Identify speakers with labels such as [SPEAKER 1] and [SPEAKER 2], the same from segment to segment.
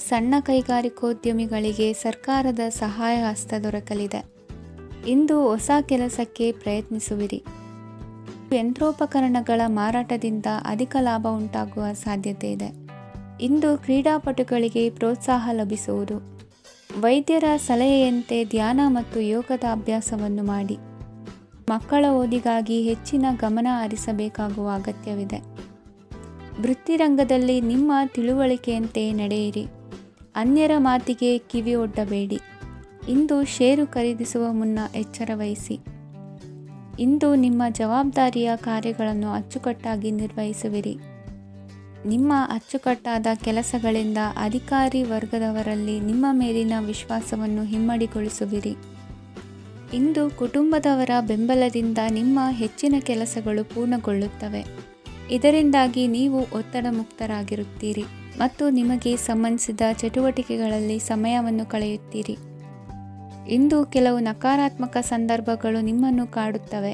[SPEAKER 1] ಸಣ್ಣ ಕೈಗಾರಿಕೋದ್ಯಮಿಗಳಿಗೆ ಸರ್ಕಾರದ ಸಹಾಯ ಹಸ್ತ ದೊರಕಲಿದೆ. ಇಂದು ಹೊಸ ಕೆಲಸಕ್ಕೆ ಪ್ರಯತ್ನಿಸುವಿರಿ. ಯಂತ್ರೋಪಕರಣಗಳ ಮಾರಾಟದಿಂದ ಅಧಿಕ ಲಾಭ ಉಂಟಾಗುವ ಸಾಧ್ಯತೆ ಇದೆ. ಇಂದು ಕ್ರೀಡಾಪಟುಗಳಿಗೆ ಪ್ರೋತ್ಸಾಹ ಲಭಿಸುವುದು. ವೈದ್ಯರ ಸಲಹೆಯಂತೆ ಧ್ಯಾನ ಮತ್ತು ಯೋಗದ ಅಭ್ಯಾಸವನ್ನು ಮಾಡಿ. ಮಕ್ಕಳ ಓದಿಗಾಗಿ ಹೆಚ್ಚಿನ ಗಮನ ಹರಿಸಬೇಕಾಗುವ ಅಗತ್ಯವಿದೆ. ವೃತ್ತಿರಂಗದಲ್ಲಿ ನಿಮ್ಮ ತಿಳುವಳಿಕೆಯಂತೆ ನಡೆಯಿರಿ. ಅನ್ಯರ ಮಾತಿಗೆ ಕಿವಿ ಒಡ್ಡಬೇಡಿ. ಇಂದು ಷೇರು ಖರೀದಿಸುವ ಮುನ್ನ ಎಚ್ಚರ ವಹಿಸಿ. ಇಂದು ನಿಮ್ಮ ಜವಾಬ್ದಾರಿಯ ಕಾರ್ಯಗಳನ್ನು ಅಚ್ಚುಕಟ್ಟಾಗಿ ನಿರ್ವಹಿಸುವಿರಿ. ನಿಮ್ಮ ಅಚ್ಚುಕಟ್ಟಾದ ಕೆಲಸಗಳಿಂದ ಅಧಿಕಾರಿ ವರ್ಗದವರಲ್ಲಿ ನಿಮ್ಮ ಮೇಲಿನ ವಿಶ್ವಾಸವನ್ನು ಇಮ್ಮಡಿಗೊಳಿಸುವಿರಿ. ಇಂದು ಕುಟುಂಬದವರ ಬೆಂಬಲದಿಂದ ನಿಮ್ಮ ಹೆಚ್ಚಿನ ಕೆಲಸಗಳು ಪೂರ್ಣಗೊಳ್ಳುತ್ತವೆ. ಇದರಿಂದಾಗಿ ನೀವು ಒತ್ತಡ ಮುಕ್ತರಾಗಿರುತ್ತೀರಿ ಮತ್ತು ನಿಮಗೆ ಸಂಬಂಧಿಸಿದ ಚಟುವಟಿಕೆಗಳಲ್ಲಿ ಸಮಯವನ್ನು ಕಳೆಯುತ್ತೀರಿ. ಇಂದು ಕೆಲವು ನಕಾರಾತ್ಮಕ ಸಂದರ್ಭಗಳು ನಿಮ್ಮನ್ನು ಕಾಡುತ್ತವೆ,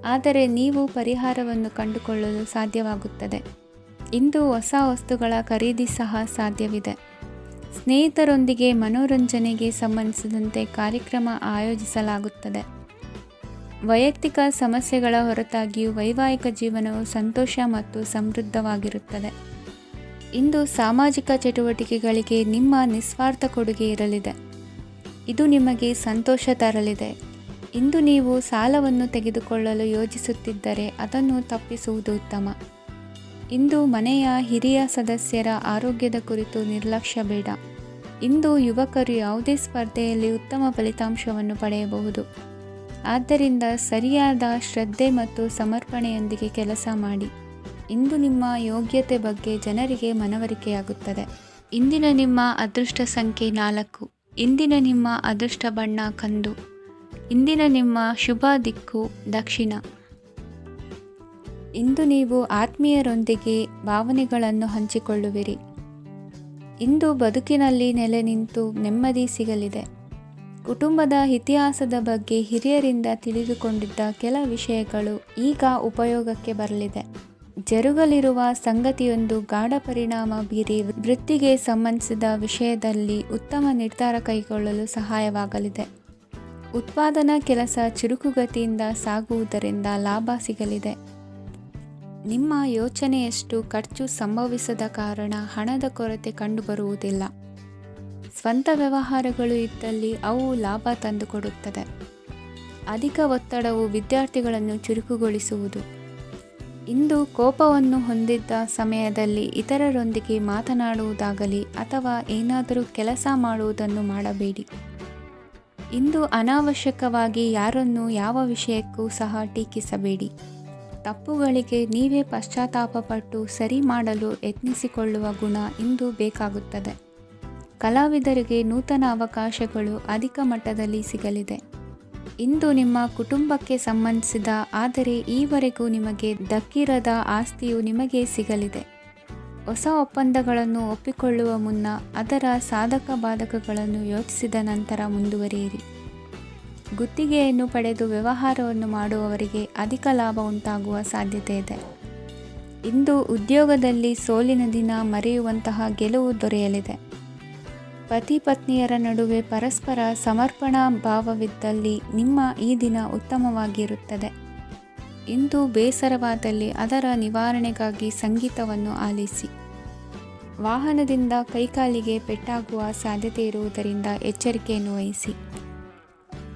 [SPEAKER 1] ಆದರೆ ನೀವು ಪರಿಹಾರವನ್ನು ಕಂಡುಕೊಳ್ಳಲು ಸಾಧ್ಯವಾಗುತ್ತದೆ. ಇಂದು ಹೊಸ ವಸ್ತುಗಳ ಖರೀದಿ ಸಹ ಸಾಧ್ಯವಿದೆ. ಸ್ನೇಹಿತರೊಂದಿಗೆ ಮನೋರಂಜನೆಗೆ ಸಂಬಂಧಿಸಿದಂತೆ ಕಾರ್ಯಕ್ರಮ ಆಯೋಜಿಸಲಾಗುತ್ತದೆ. ವೈಯಕ್ತಿಕ ಸಮಸ್ಯೆಗಳ ಹೊರತಾಗಿಯೂ ವೈವಾಹಿಕ ಜೀವನವು ಸಂತೋಷ ಮತ್ತು ಸಮೃದ್ಧವಾಗಿರುತ್ತದೆ. ಇಂದು ಸಾಮಾಜಿಕ ಚಟುವಟಿಕೆಗಳಿಗೆ ನಿಮ್ಮ ನಿಸ್ವಾರ್ಥ ಕೊಡುಗೆ ಇರಲಿದೆ. ಇದು ನಿಮಗೆ ಸಂತೋಷ ತರಲಿದೆ. ಇಂದು ನೀವು ಸಾಲವನ್ನು ತೆಗೆದುಕೊಳ್ಳಲು ಯೋಜಿಸುತ್ತಿದ್ದರೆ ಅದನ್ನು ತಪ್ಪಿಸುವುದು ಉತ್ತಮ. ಇಂದು ಮನೆಯ ಹಿರಿಯ ಸದಸ್ಯರ ಆರೋಗ್ಯದ ಕುರಿತು ನಿರ್ಲಕ್ಷ್ಯ ಬೇಡ. ಇಂದು ಯುವಕರು ಯಾವುದೇ ಸ್ಪರ್ಧೆಯಲ್ಲಿ ಉತ್ತಮ ಫಲಿತಾಂಶವನ್ನು ಪಡೆಯಬಹುದು. ಆದ್ದರಿಂದ ಸರಿಯಾದ ಶ್ರದ್ಧೆ ಮತ್ತು ಸಮರ್ಪಣೆಯೊಂದಿಗೆ ಕೆಲಸ ಮಾಡಿ. ಇಂದು ನಿಮ್ಮ ಯೋಗ್ಯತೆ ಬಗ್ಗೆ ಜನರಿಗೆ ಮನವರಿಕೆಯಾಗುತ್ತದೆ. ಇಂದಿನ ನಿಮ್ಮ ಅದೃಷ್ಟ ಸಂಖ್ಯೆ 4. ಇಂದಿನ ನಿಮ್ಮ ಅದೃಷ್ಟ ಬಣ್ಣ ಕಂದು. ಇಂದಿನ ನಿಮ್ಮ ಶುಭ ದಿಕ್ಕು ದಕ್ಷಿಣ. ಇಂದು ನೀವು ಆತ್ಮೀಯರೊಂದಿಗೆ ಭಾವನೆಗಳನ್ನು ಹಂಚಿಕೊಳ್ಳುವಿರಿ. ಇಂದು ಬದುಕಿನಲ್ಲಿ ನೆಲೆ ನಿಂತು ನೆಮ್ಮದಿ ಸಿಗಲಿದೆ. ಕುಟುಂಬದ ಇತಿಹಾಸದ ಬಗ್ಗೆ ಹಿರಿಯರಿಂದ ತಿಳಿದುಕೊಂಡಿದ್ದ ಕೆಲ ವಿಷಯಗಳು ಈಗ ಉಪಯೋಗಕ್ಕೆ ಬರಲಿದೆ. ಜರುಗಲಿರುವ ಸಂಗತಿಯೊಂದು ಗಾಢ ಪರಿಣಾಮ ಬೀರಿ ವೃತ್ತಿಗೆ ಸಂಬಂಧಿಸಿದ ವಿಷಯದಲ್ಲಿ ಉತ್ತಮ ನಿರ್ಧಾರ ಕೈಗೊಳ್ಳಲು ಸಹಾಯವಾಗಲಿದೆ. ಉತ್ಪಾದನಾ ಕೆಲಸ ಚುರುಕುಗತಿಯಿಂದ ಸಾಗುವುದರಿಂದ ಲಾಭ ಸಿಗಲಿದೆ. ನಿಮ್ಮ ಯೋಚನೆಯಷ್ಟು ಖರ್ಚು ಸಂಭವಿಸದ ಕಾರಣ ಹಣದ ಕೊರತೆ ಕಂಡುಬರುವುದಿಲ್ಲ. ಸ್ವಂತ ವ್ಯವಹಾರಗಳು ಇದ್ದಲ್ಲಿ ಅವು ಲಾಭ ತಂದುಕೊಡುತ್ತದೆ. ಅಧಿಕ ಒತ್ತಡವು ವಿದ್ಯಾರ್ಥಿಗಳನ್ನು ಚುರುಕುಗೊಳಿಸುವುದು. ಇಂದು ಕೋಪವನ್ನು ಹೊಂದಿದ್ದ ಸಮಯದಲ್ಲಿ ಇತರರೊಂದಿಗೆ ಮಾತನಾಡುವುದಾಗಲಿ ಅಥವಾ ಏನಾದರೂ ಕೆಲಸ ಮಾಡುವುದನ್ನು ಮಾಡಬೇಡಿ. ಇಂದು ಅನಾವಶ್ಯಕವಾಗಿ ಯಾರನ್ನೂ ಯಾವ ವಿಷಯಕ್ಕೂ ಸಹ ಟೀಕಿಸಬೇಡಿ. ತಪ್ಪುಗಳಿಗೆ ನೀವೇ ಪಶ್ಚಾತ್ತಾಪಪಟ್ಟು ಸರಿ ಮಾಡಲು ಯತ್ನಿಸಿಕೊಳ್ಳುವ ಗುಣ ಇಂದು ಬೇಕಾಗುತ್ತದೆ. ಕಲಾವಿದರಿಗೆ ನೂತನ ಅವಕಾಶಗಳು ಅಧಿಕ ಮಟ್ಟದಲ್ಲಿ ಸಿಗಲಿದೆ. ಇಂದು ನಿಮ್ಮ ಕುಟುಂಬಕ್ಕೆ ಸಂಬಂಧಿಸಿದ ಆದರೆ ಈವರೆಗೂ ನಿಮಗೆ ದಕ್ಕಿರದ ಆಸ್ತಿಯು ನಿಮಗೆ ಸಿಗಲಿದೆ. ಹೊಸ ಒಪ್ಪಂದಗಳನ್ನು ಒಪ್ಪಿಕೊಳ್ಳುವ ಮುನ್ನ ಅದರ ಸಾಧಕ ಬಾಧಕಗಳನ್ನು ಯೋಚಿಸಿದ ನಂತರ ಮುಂದುವರಿಯಿರಿ. ಗುತ್ತಿಗೆಯನ್ನು ಪಡೆದು ವ್ಯವಹಾರವನ್ನು ಮಾಡುವವರಿಗೆ ಅಧಿಕ ಲಾಭ ಉಂಟಾಗುವ ಸಾಧ್ಯತೆ ಇದೆ. ಇಂದು ಉದ್ಯೋಗದಲ್ಲಿ ಸೋಲಿನ ದಿನ ಮರೆಯುವಂತಹ ಗೆಲುವು ದೊರೆಯಲಿದೆ. ಪತಿ ಪತ್ನಿಯರ ನಡುವೆ ಪರಸ್ಪರ ಸಮರ್ಪಣಾ ಭಾವವಿದ್ದಲ್ಲಿ ನಿಮ್ಮ ಈ ದಿನ ಉತ್ತಮವಾಗಿರುತ್ತದೆ. ಇಂದು ಬೇಸರವಾದಲ್ಲಿ ಅದರ ನಿವಾರಣೆಗಾಗಿ ಸಂಗೀತವನ್ನು ಆಲಿಸಿ. ವಾಹನದಿಂದ ಕೈಕಾಲಿಗೆ ಪೆಟ್ಟಾಗುವ ಸಾಧ್ಯತೆ ಇರುವುದರಿಂದ ಎಚ್ಚರಿಕೆಯನ್ನು ವಹಿಸಿ.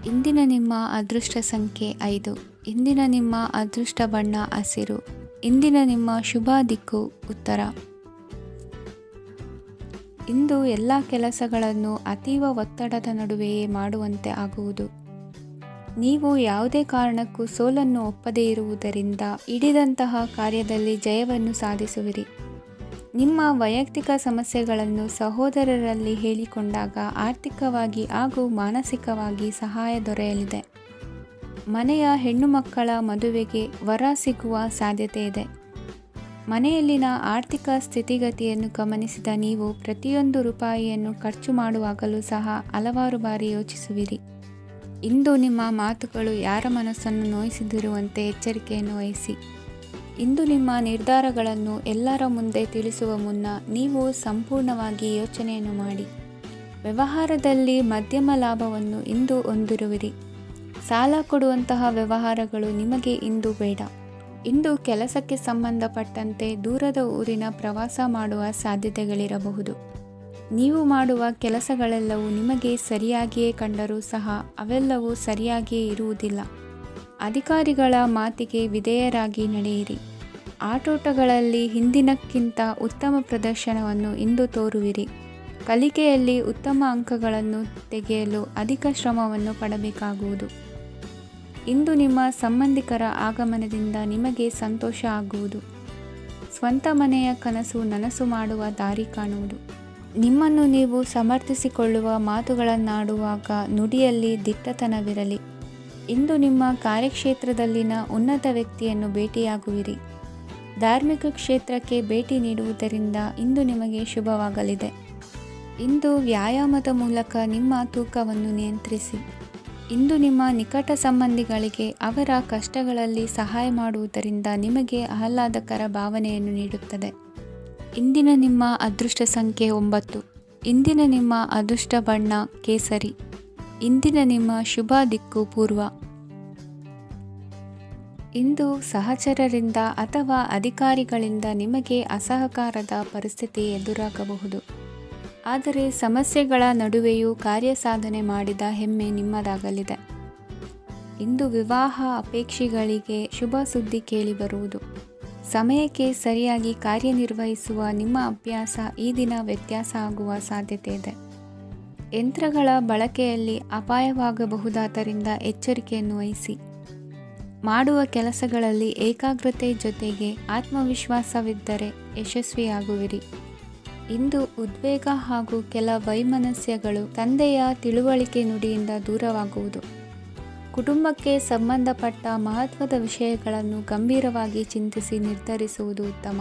[SPEAKER 1] ಇಂದಿನ ನಿಮ್ಮ ಅದೃಷ್ಟ ಸಂಖ್ಯೆ 5. ಇಂದಿನ ನಿಮ್ಮ ಅದೃಷ್ಟ ಬಣ್ಣ ಹಸಿರು. ಇಂದಿನ ನಿಮ್ಮ ಶುಭ ದಿಕ್ಕು ಉತ್ತರ. ಇಂದು ಎಲ್ಲ ಕೆಲಸಗಳನ್ನು ಅತೀವ ಒತ್ತಡದ ನಡುವೆಯೇ ಮಾಡುವಂತೆ ಆಗುವುದು. ನೀವು ಯಾವುದೇ ಕಾರಣಕ್ಕೂ ಸೋಲನ್ನು ಒಪ್ಪದೇ ಇರುವುದರಿಂದ ಹಿಡಿದಂತಹ ಕಾರ್ಯದಲ್ಲಿ ಜಯವನ್ನು ಸಾಧಿಸುವಿರಿ. ನಿಮ್ಮ ವೈಯಕ್ತಿಕ ಸಮಸ್ಯೆಗಳನ್ನು ಸಹೋದರರಲ್ಲಿ ಹೇಳಿಕೊಂಡಾಗ ಆರ್ಥಿಕವಾಗಿ ಹಾಗೂ ಮಾನಸಿಕವಾಗಿ ಸಹಾಯ ದೊರೆಯಲಿದೆ. ಮನೆಯ ಹೆಣ್ಣು ಮಕ್ಕಳ ಮದುವೆಗೆ ವರ ಸಿಗುವ ಸಾಧ್ಯತೆ ಇದೆ. ಮನೆಯಲ್ಲಿನ ಆರ್ಥಿಕ ಸ್ಥಿತಿಗತಿಯನ್ನು ಗಮನಿಸಿದ ನೀವು ಪ್ರತಿಯೊಂದು ರೂಪಾಯಿಯನ್ನು ಖರ್ಚು ಮಾಡುವಾಗಲೂ ಸಹ ಹಲವಾರು ಬಾರಿ ಯೋಚಿಸುವಿರಿ. ಇಂದು ನಿಮ್ಮ ಮಾತುಗಳು ಯಾರ ಮನಸ್ಸನ್ನು ನೋಯಿಸದಿರುವಂತೆ ಎಚ್ಚರಿಕೆಯನ್ನು ವಹಿಸಿ. ಇಂದು ನಿಮ್ಮ ನಿರ್ಧಾರಗಳನ್ನು ಎಲ್ಲರ ಮುಂದೆ ತಿಳಿಸುವ ಮುನ್ನ ನೀವು ಸಂಪೂರ್ಣವಾಗಿ ಯೋಚನೆಯನ್ನು ಮಾಡಿ. ವ್ಯವಹಾರದಲ್ಲಿ ಮಧ್ಯಮ ಲಾಭವನ್ನು ಇಂದು ಹೊಂದಿರುವಿರಿ. ಸಾಲ ಕೊಡುವಂತಹ ವ್ಯವಹಾರಗಳು ನಿಮಗೆ ಇಂದು ಬೇಡ. ಇಂದು ಕೆಲಸಕ್ಕೆ ಸಂಬಂಧಪಟ್ಟಂತೆ ದೂರದ ಊರಿನ ಪ್ರವಾಸ ಮಾಡುವ ಸಾಧ್ಯತೆಗಳಿರಬಹುದು. ನೀವು ಮಾಡುವ ಕೆಲಸಗಳೆಲ್ಲವೂ ನಿಮಗೆ ಸರಿಯಾಗಿಯೇ ಕಂಡರೂ ಸಹ ಅವೆಲ್ಲವೂ ಸರಿಯಾಗಿಯೇ ಇರುವುದಿಲ್ಲ. ಅಧಿಕಾರಿಗಳ ಮಾತಿಗೆ ವಿಧೇಯರಾಗಿ ನಡೆಯಿರಿ. ಆಟೋಟಗಳಲ್ಲಿ ಹಿಂದಿನಕ್ಕಿಂತ ಉತ್ತಮ ಪ್ರದರ್ಶನವನ್ನು ಇಂದು ತೋರುವಿರಿ. ಕಲಿಕೆಯಲ್ಲಿ ಉತ್ತಮ ಅಂಕಗಳನ್ನು ತೆಗೆಯಲು ಅಧಿಕ ಶ್ರಮವನ್ನು ಪಡಬೇಕಾಗುವುದು. ಇಂದು ನಿಮ್ಮ ಸಂಬಂಧಿಕರ ಆಗಮನದಿಂದ ನಿಮಗೆ ಸಂತೋಷ ಆಗುವುದು. ಸ್ವಂತ ಮನೆಯ ಕನಸು ನನಸು ಮಾಡುವ ದಾರಿ ಕಾಣುವುದು. ನಿಮ್ಮನ್ನು ನೀವು ಸಮರ್ಥಿಸಿಕೊಳ್ಳುವ ಮಾತುಗಳನ್ನಾಡುವಾಗ ನುಡಿಯಲ್ಲಿ ದಿಟ್ಟತನವಿರಲಿ. ಇಂದು ನಿಮ್ಮ ಕಾರ್ಯಕ್ಷೇತ್ರದಲ್ಲಿನ ಉನ್ನತ ವ್ಯಕ್ತಿಯನ್ನು ಭೇಟಿಯಾಗುವಿರಿ. ಧಾರ್ಮಿಕ ಕ್ಷೇತ್ರಕ್ಕೆ ಭೇಟಿ ನೀಡುವುದರಿಂದ ಇಂದು ನಿಮಗೆ ಶುಭವಾಗಲಿದೆ. ಇಂದು ವ್ಯಾಯಾಮದ ಮೂಲಕ ನಿಮ್ಮ ತೂಕವನ್ನು ನಿಯಂತ್ರಿಸಿ. ಇಂದು ನಿಮ್ಮ ನಿಕಟ ಸಂಬಂಧಿಗಳಿಗೆ ಅವರ ಕಷ್ಟಗಳಲ್ಲಿ ಸಹಾಯ ಮಾಡುವುದರಿಂದ ನಿಮಗೆ ಆಹ್ಲಾದಕರ ಭಾವನೆಯನ್ನು ನೀಡುತ್ತದೆ. ಇಂದಿನ ನಿಮ್ಮ ಅದೃಷ್ಟ ಸಂಖ್ಯೆ 9. ಇಂದಿನ ನಿಮ್ಮ ಅದೃಷ್ಟ ಬಣ್ಣ ಕೇಸರಿ. ಇಂದಿನ ನಿಮ್ಮ ಶುಭ ದಿಕ್ಕು ಪೂರ್ವ. ಇಂದು ಸಹಚರರಿಂದ ಅಥವಾ ಅಧಿಕಾರಿಗಳಿಂದ ನಿಮಗೆ ಅಸಹಕಾರದ ಪರಿಸ್ಥಿತಿ ಎದುರಾಗಬಹುದು. ಆದರೆ ಸಮಸ್ಯೆಗಳ ನಡುವೆಯೂ ಕಾರ್ಯಸಾಧನೆ ಮಾಡಿದ ಹೆಮ್ಮೆ ನಿಮ್ಮದಾಗಲಿದೆ. ಇಂದು ವಿವಾಹ ಅಪೇಕ್ಷಿಗಳಿಗೆ ಶುಭ ಸುದ್ದಿ ಕೇಳಿಬರುವುದು. ಸಮಯಕ್ಕೆ ಸರಿಯಾಗಿ ಕಾರ್ಯನಿರ್ವಹಿಸುವ ನಿಮ್ಮ ಅಭ್ಯಾಸ ಈ ದಿನ ವ್ಯತ್ಯಾಸ ಆಗುವ ಸಾಧ್ಯತೆ ಇದೆ. ಯಂತ್ರಗಳ ಬಳಕೆಯಲ್ಲಿ ಅಪಾಯವಾಗಬಹುದಾದ್ದರಿಂದ ಎಚ್ಚರಿಕೆಯನ್ನು ವಹಿಸಿ. ಮಾಡುವ ಕೆಲಸಗಳಲ್ಲಿ ಏಕಾಗ್ರತೆ ಜೊತೆಗೆ ಆತ್ಮವಿಶ್ವಾಸವಿದ್ದರೆ ಯಶಸ್ವಿಯಾಗುವಿರಿ. ಇಂದು ಉದ್ವೇಗ ಹಾಗೂ ಕೆಲ ವೈಮನಸ್ಯಗಳು ತಂದೆಯ ತಿಳುವಳಿಕೆ ನುಡಿಯಿಂದ ದೂರವಾಗುವುದು. ಕುಟುಂಬಕ್ಕೆ ಸಂಬಂಧಪಟ್ಟ ಮಹತ್ವದ ವಿಷಯಗಳನ್ನು ಗಂಭೀರವಾಗಿ ಚಿಂತಿಸಿ ನಿರ್ಧರಿಸುವುದು ಉತ್ತಮ.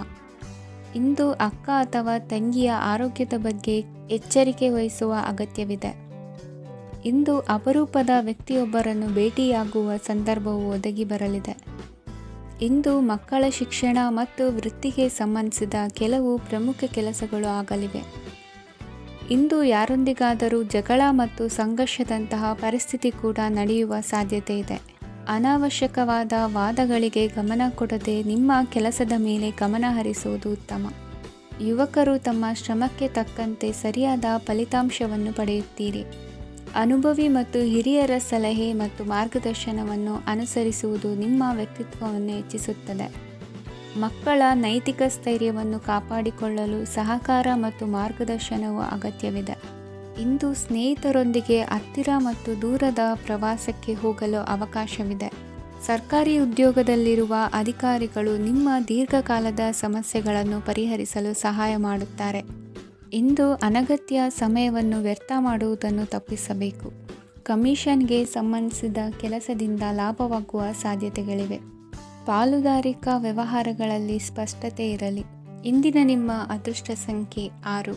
[SPEAKER 1] ಇಂದು ಅಕ್ಕ ಅಥವಾ ತಂಗಿಯ ಆರೋಗ್ಯದ ಬಗ್ಗೆ ಎಚ್ಚರಿಕೆ ವಹಿಸುವ ಅಗತ್ಯವಿದೆ. ಇಂದು ಅಪರೂಪದ ವ್ಯಕ್ತಿಯೊಬ್ಬರನ್ನು ಭೇಟಿಯಾಗುವ ಸಂದರ್ಭವು ಒದಗಿ ಬರಲಿದೆ. ಇಂದು ಮಕ್ಕಳ ಶಿಕ್ಷಣ ಮತ್ತು ವೃತ್ತಿಗೆ ಸಂಬಂಧಿಸಿದ ಕೆಲವು ಪ್ರಮುಖ ಕೆಲಸಗಳು ಆಗಲಿವೆ. ಇಂದು ಯಾರೊಂದಿಗಾದರೂ ಜಗಳ ಮತ್ತು ಸಂಘರ್ಷದಂತಹ ಪರಿಸ್ಥಿತಿ ಕೂಡ ನಡೆಯುವ ಸಾಧ್ಯತೆ ಇದೆ. ಅನಾವಶ್ಯಕವಾದ ವಾದಗಳಿಗೆ ಗಮನ ಕೊಡದೆ ನಿಮ್ಮ ಕೆಲಸದ ಮೇಲೆ ಗಮನ ಹರಿಸುವುದು ಉತ್ತಮ. ಯುವಕರು ತಮ್ಮ ಶ್ರಮಕ್ಕೆ ತಕ್ಕಂತೆ ಸರಿಯಾದ ಫಲಿತಾಂಶವನ್ನು ಪಡೆಯುತ್ತೀರಿ. ಅನುಭವಿ ಮತ್ತು ಹಿರಿಯರ ಸಲಹೆ ಮತ್ತು ಮಾರ್ಗದರ್ಶನವನ್ನು ಅನುಸರಿಸುವುದು ನಿಮ್ಮ ವ್ಯಕ್ತಿತ್ವವನ್ನು ಹೆಚ್ಚಿಸುತ್ತದೆ. ಮಕ್ಕಳ ನೈತಿಕ ಸ್ಥೈರ್ಯವನ್ನು ಕಾಪಾಡಿಕೊಳ್ಳಲು ಸಹಕಾರ ಮತ್ತು ಮಾರ್ಗದರ್ಶನವು ಅಗತ್ಯವಿದೆ. ಇಂದು ಸ್ನೇಹಿತರೊಂದಿಗೆ ಹತ್ತಿರ ಮತ್ತು ದೂರದ ಪ್ರವಾಸಕ್ಕೆ ಹೋಗಲು ಅವಕಾಶವಿದೆ. ಸರ್ಕಾರಿ ಉದ್ಯೋಗದಲ್ಲಿರುವ ಅಧಿಕಾರಿಗಳು ನಿಮ್ಮ ದೀರ್ಘಕಾಲದ ಸಮಸ್ಯೆಗಳನ್ನು ಪರಿಹರಿಸಲು ಸಹಾಯ ಮಾಡುತ್ತಾರೆ. ಇಂದು ಅನಗತ್ಯ ಸಮಯವನ್ನು ವ್ಯರ್ಥ ಮಾಡುವುದನ್ನು ತಪ್ಪಿಸಬೇಕು. ಕಮಿಷನ್ಗೆ ಸಂಬಂಧಿಸಿದ ಕೆಲಸದಿಂದ ಲಾಭವಾಗುವ ಸಾಧ್ಯತೆಗಳಿವೆ. ಪಾಲುದಾರಿಕಾ ವ್ಯವಹಾರಗಳಲ್ಲಿ ಸ್ಪಷ್ಟತೆ ಇರಲಿ. ಇಂದಿನ ನಿಮ್ಮ ಅದೃಷ್ಟ ಸಂಖ್ಯೆ 6.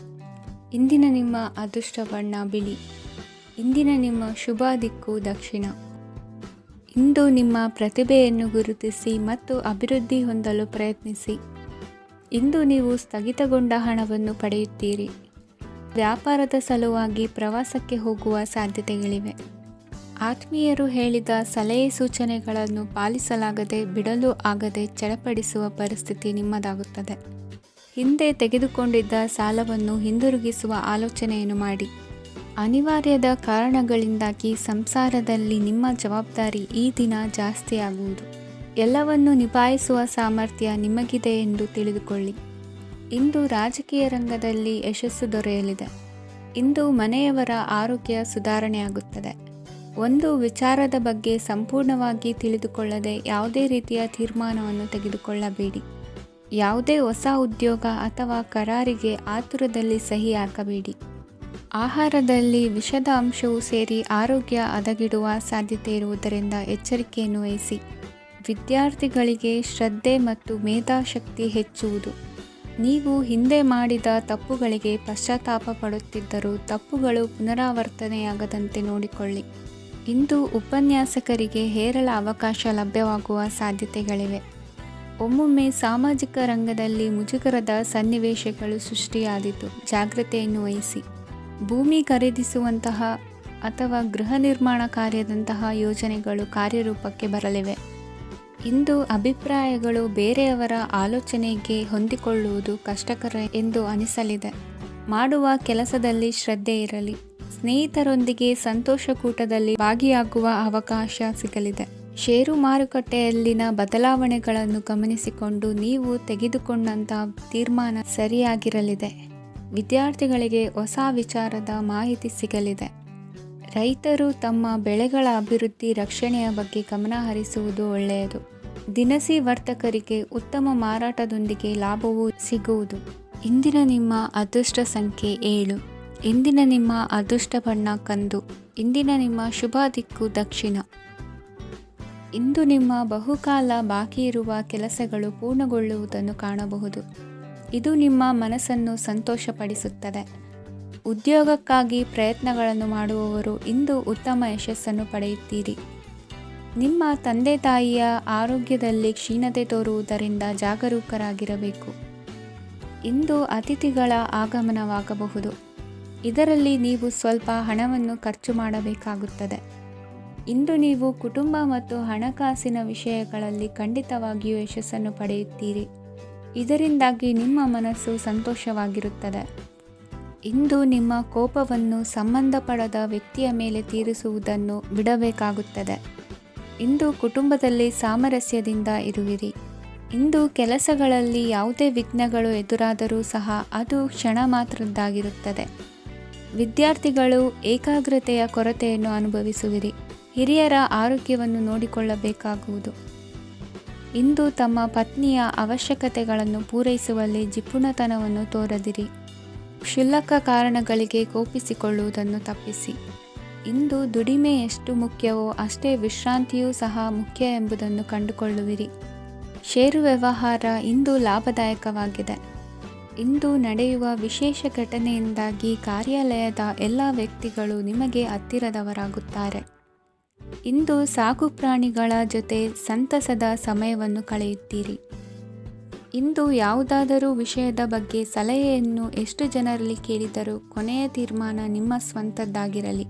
[SPEAKER 1] ಇಂದಿನ ನಿಮ್ಮ ಅದೃಷ್ಟ ಬಣ್ಣ ಬಿಳಿ. ಇಂದಿನ ನಿಮ್ಮ ಶುಭ ದಿಕ್ಕು ದಕ್ಷಿಣ. ಇಂದು ನಿಮ್ಮ ಪ್ರತಿಭೆಯನ್ನು ಗುರುತಿಸಿ ಮತ್ತು ಅಭಿವೃದ್ಧಿ ಹೊಂದಲು ಪ್ರಯತ್ನಿಸಿ. ಇಂದು ನೀವು ಸ್ಥಗಿತಗೊಂಡ ಹಣವನ್ನು ಪಡೆಯುತ್ತೀರಿ. ವ್ಯಾಪಾರದ ಸಲುವಾಗಿ ಪ್ರವಾಸಕ್ಕೆ ಹೋಗುವ ಸಾಧ್ಯತೆಗಳಿವೆ. ಆತ್ಮೀಯರು ಹೇಳಿದ ಸಲಹೆ ಸೂಚನೆಗಳನ್ನು ಪಾಲಿಸಲಾಗದೆ ಬಿಡಲು ಆಗದೆ ಚಡಪಡಿಸುವ ಪರಿಸ್ಥಿತಿ ನಿಮ್ಮದಾಗುತ್ತದೆ. ಹಿಂದೆ ತೆಗೆದುಕೊಂಡಿದ್ದ ಸಾಲವನ್ನು ಹಿಂದಿರುಗಿಸುವ ಆಲೋಚನೆಯನ್ನು ಮಾಡಿ. ಅನಿವಾರ್ಯದ ಕಾರಣಗಳಿಂದಾಗಿ ಸಂಸಾರದಲ್ಲಿ ನಿಮ್ಮ ಜವಾಬ್ದಾರಿ ಈ ದಿನ ಜಾಸ್ತಿಯಾಗುವುದು. ಎಲ್ಲವನ್ನು ನಿಭಾಯಿಸುವ ಸಾಮರ್ಥ್ಯ ನಿಮಗಿದೆ ಎಂದು ತಿಳಿದುಕೊಳ್ಳಿ. ಇಂದು ರಾಜಕೀಯ ರಂಗದಲ್ಲಿ ಯಶಸ್ಸು ದೊರೆಯಲಿದೆ. ಇಂದು ಮನೆಯವರ ಆರೋಗ್ಯ ಸುಧಾರಣೆಯಾಗುತ್ತದೆ. ಒಂದು ವಿಚಾರದ ಬಗ್ಗೆ ಸಂಪೂರ್ಣವಾಗಿ ತಿಳಿದುಕೊಳ್ಳದೆ ಯಾವುದೇ ರೀತಿಯ ತೀರ್ಮಾನವನ್ನು ತೆಗೆದುಕೊಳ್ಳಬೇಡಿ. ಯಾವುದೇ ಹೊಸ ಉದ್ಯೋಗ ಅಥವಾ ಕರಾರಿಗೆ ಆತುರದಲ್ಲಿ ಸಹಿ ಹಾಕಬೇಡಿ. ಆಹಾರದಲ್ಲಿ ವಿಷದ ಅಂಶವು ಸೇರಿ ಆರೋಗ್ಯ ಹದಗೆಡುವ ಸಾಧ್ಯತೆ ಇರುವುದರಿಂದ ಎಚ್ಚರಿಕೆಯನ್ನು ವಹಿಸಿ. ವಿದ್ಯಾರ್ಥಿಗಳಿಗೆ ಶ್ರದ್ಧೆ ಮತ್ತು ಮೇಧಾಶಕ್ತಿ ಹೆಚ್ಚುವುದು. ನೀವು ಹಿಂದೆ ಮಾಡಿದ ತಪ್ಪುಗಳಿಗೆ ಪಶ್ಚಾತ್ತಾಪ ಪಡುತ್ತಿದ್ದರೂ ತಪ್ಪುಗಳು ಪುನರಾವರ್ತನೆಯಾಗದಂತೆ ನೋಡಿಕೊಳ್ಳಿ. ಇಂದು ಉಪನ್ಯಾಸಕರಿಗೆ ಹೇರಳ ಅವಕಾಶ ಲಭ್ಯವಾಗುವ ಸಾಧ್ಯತೆಗಳಿವೆ. ಒಮ್ಮೊಮ್ಮೆ ಸಾಮಾಜಿಕ ರಂಗದಲ್ಲಿ ಮುಜುಗರದ ಸನ್ನಿವೇಶಗಳು ಸೃಷ್ಟಿಯಾದೀತು. ಜಾಗ್ರತೆಯನ್ನು ವಹಿಸಿ. ಭೂಮಿ ಖರೀದಿಸುವಂತಹ ಅಥವಾ ಗೃಹ ನಿರ್ಮಾಣ ಕಾರ್ಯದಂತಹ ಯೋಜನೆಗಳು ಕಾರ್ಯರೂಪಕ್ಕೆ ಬರಲಿವೆ. ಇಂದು ಅಭಿಪ್ರಾಯಗಳು ಬೇರೆಯವರ ಆಲೋಚನೆಗೆ ಹೊಂದಿಕೊಳ್ಳುವುದು ಕಷ್ಟಕರ ಎಂದು ಅನಿಸಲಿದೆ. ಮಾಡುವ ಕೆಲಸದಲ್ಲಿ ಶ್ರದ್ಧೆ ಇರಲಿ. ಸ್ನೇಹಿತರೊಂದಿಗೆ ಸಂತೋಷಕೂಟದಲ್ಲಿ ಭಾಗಿಯಾಗುವ ಅವಕಾಶ ಸಿಗಲಿದೆ. ಷೇರು ಮಾರುಕಟ್ಟೆಯಲ್ಲಿನ ಬದಲಾವಣೆಗಳನ್ನು ಗಮನಿಸಿಕೊಂಡು ನೀವು ತೆಗೆದುಕೊಂಡಂಥ ತೀರ್ಮಾನ ಸರಿಯಾಗಿರಲಿದೆ. ವಿದ್ಯಾರ್ಥಿಗಳಿಗೆ ಹೊಸ ವಿಚಾರದ ಮಾಹಿತಿ ಸಿಗಲಿದೆ. ರೈತರು ತಮ್ಮ ಬೆಳೆಗಳ ಅಭಿವೃದ್ಧಿ ರಕ್ಷಣೆಯ ಬಗ್ಗೆ ಗಮನ ಹರಿಸುವುದು ಒಳ್ಳೆಯದು. ದಿನಸಿ ವರ್ತಕರಿಗೆ ಉತ್ತಮ ಮಾರಾಟದೊಂದಿಗೆ ಲಾಭವೂ ಸಿಗುವುದು. ಇಂದಿನ ನಿಮ್ಮ ಅದೃಷ್ಟ ಸಂಖ್ಯೆ 7. ಇಂದಿನ ನಿಮ್ಮ ಅದೃಷ್ಟ ಬಣ್ಣ ಕಂದು. ಇಂದಿನ ನಿಮ್ಮ ಶುಭ ದಿಕ್ಕು ದಕ್ಷಿಣ. ಇಂದು ನಿಮ್ಮ ಬಹುಕಾಲ ಬಾಕಿ ಇರುವ ಕೆಲಸಗಳು ಪೂರ್ಣಗೊಳ್ಳುವುದನ್ನು ಕಾಣಬಹುದು. ಇದು ನಿಮ್ಮ ಮನಸ್ಸನ್ನು ಸಂತೋಷಪಡಿಸುತ್ತದೆ. ಉದ್ಯೋಗಕ್ಕಾಗಿ ಪ್ರಯತ್ನಗಳನ್ನು ಮಾಡುವವರು ಇಂದು ಉತ್ತಮ ಯಶಸ್ಸನ್ನು ಪಡೆಯುತ್ತೀರಿ. ನಿಮ್ಮ ತಂದೆ ತಾಯಿಯ ಆರೋಗ್ಯದಲ್ಲಿ ಕ್ಷೀಣತೆ ತೋರುವುದರಿಂದ ಜಾಗರೂಕರಾಗಿರಬೇಕು. ಇಂದು ಅತಿಥಿಗಳ ಆಗಮನವಾಗಬಹುದು. ಇದರಲ್ಲಿ ನೀವು ಸ್ವಲ್ಪ ಹಣವನ್ನು ಖರ್ಚು ಮಾಡಬೇಕಾಗುತ್ತದೆ. ಇಂದು ನೀವು ಕುಟುಂಬ ಮತ್ತು ಹಣಕಾಸಿನ ವಿಷಯಗಳಲ್ಲಿ ಖಂಡಿತವಾಗಿಯೂ ಯಶಸ್ಸನ್ನು ಪಡೆಯುತ್ತೀರಿ. ಇದರಿಂದಾಗಿ ನಿಮ್ಮ ಮನಸ್ಸು ಸಂತೋಷವಾಗಿರುತ್ತದೆ. ಇಂದು ನಿಮ್ಮ ಕೋಪವನ್ನು ಸಂಬಂಧಪಡದ ವ್ಯಕ್ತಿಯ ಮೇಲೆ ತೀರಿಸುವುದನ್ನು ಬಿಡಬೇಕಾಗುತ್ತದೆ. ಇಂದು ಕುಟುಂಬದಲ್ಲಿ ಸಾಮರಸ್ಯದಿಂದ ಇರುವಿರಿ. ಇಂದು ಕೆಲಸಗಳಲ್ಲಿ ಯಾವುದೇ ವಿಘ್ನಗಳು ಎದುರಾದರೂ ಸಹ ಅದು ಕ್ಷಣ ಮಾತ್ರದ್ದಾಗಿರುತ್ತದೆ. ವಿದ್ಯಾರ್ಥಿಗಳು ಏಕಾಗ್ರತೆಯ ಕೊರತೆಯನ್ನು ಅನುಭವಿಸುವಿರಿ. ಹಿರಿಯರ ಆರೋಗ್ಯವನ್ನು ನೋಡಿಕೊಳ್ಳಬೇಕಾಗುವುದು. ಇಂದು ತಮ್ಮ ಪತ್ನಿಯ ಅವಶ್ಯಕತೆಗಳನ್ನು ಪೂರೈಸುವಲ್ಲಿ ಜಿಪುಣತನವನ್ನು ತೋರದಿರಿ. ಕ್ಷುಲ್ಲಕ ಕಾರಣಗಳಿಗೆ ಕೋಪಿಸಿಕೊಳ್ಳುವುದನ್ನು ತಪ್ಪಿಸಿ. ಇಂದು ದುಡಿಮೆ ಎಷ್ಟು ಮುಖ್ಯವೋ ಅಷ್ಟೇ ವಿಶ್ರಾಂತಿಯೂ ಸಹ ಮುಖ್ಯ ಎಂಬುದನ್ನು ಕಂಡುಕೊಳ್ಳುವಿರಿ. ಷೇರು ವ್ಯವಹಾರ ಇಂದು ಲಾಭದಾಯಕವಾಗಿದೆ. ಇಂದು ನಡೆಯುವ ವಿಶೇಷ ಘಟನೆಯಿಂದಾಗಿ ಕಾರ್ಯಾಲಯದ ಎಲ್ಲ ವ್ಯಕ್ತಿಗಳು ನಿಮಗೆ ಹತ್ತಿರದವರಾಗುತ್ತಾರೆ. ಇಂದು ಸಾಕು ಪ್ರಾಣಿಗಳ ಜೊತೆ ಸಂತಸದ ಸಮಯವನ್ನು ಕಳೆಯುತ್ತೀರಿ. ಇಂದು ಯಾವುದಾದರೂ ವಿಷಯದ ಬಗ್ಗೆ ಸಲಹೆಯನ್ನು ಎಷ್ಟು ಜನರಲ್ಲಿ ಕೇಳಿದರೂ ಕೊನೆಯ ತೀರ್ಮಾನ ನಿಮ್ಮ ಸ್ವಂತದ್ದಾಗಿರಲಿ.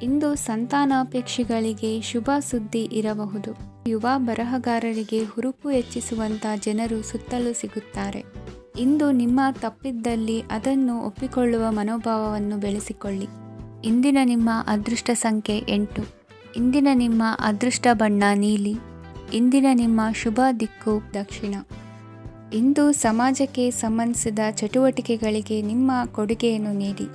[SPEAKER 1] ಇಂದು ಸಂತಾನಾಪೇಕ್ಷಿಗಳಿಗೆ ಶುಭ ಸುದ್ದಿ ಇರಬಹುದು. ಯುವ ಬರಹಗಾರರಿಗೆ ಹುರುಪು ಹೆಚ್ಚಿಸುವಂಥ ಜನರು ಸುತ್ತಲೂ ಸಿಗುತ್ತಾರೆ. ಇಂದು ನಿಮ್ಮ ತಪ್ಪಿದ್ದಲ್ಲಿ ಅದನ್ನು ಒಪ್ಪಿಕೊಳ್ಳುವ ಮನೋಭಾವವನ್ನು ಬೆಳೆಸಿಕೊಳ್ಳಿ. ಇಂದಿನ ನಿಮ್ಮ ಅದೃಷ್ಟ ಸಂಖ್ಯೆ 8. ಇಂದಿನ ನಿಮ್ಮ ಅದೃಷ್ಟ ಬಣ್ಣ ನೀಲಿ. ಇಂದಿನ ನಿಮ್ಮ ಶುಭ ದಿಕ್ಕು ದಕ್ಷಿಣ. ಇಂದು ಸಮಾಜಕ್ಕೆ ಸಂಬಂಧಿಸಿದ ಚಟುವಟಿಕೆಗಳಿಗೆ ನಿಮ್ಮ ಕೊಡುಗೆಯನ್ನು ನೀಡಿ.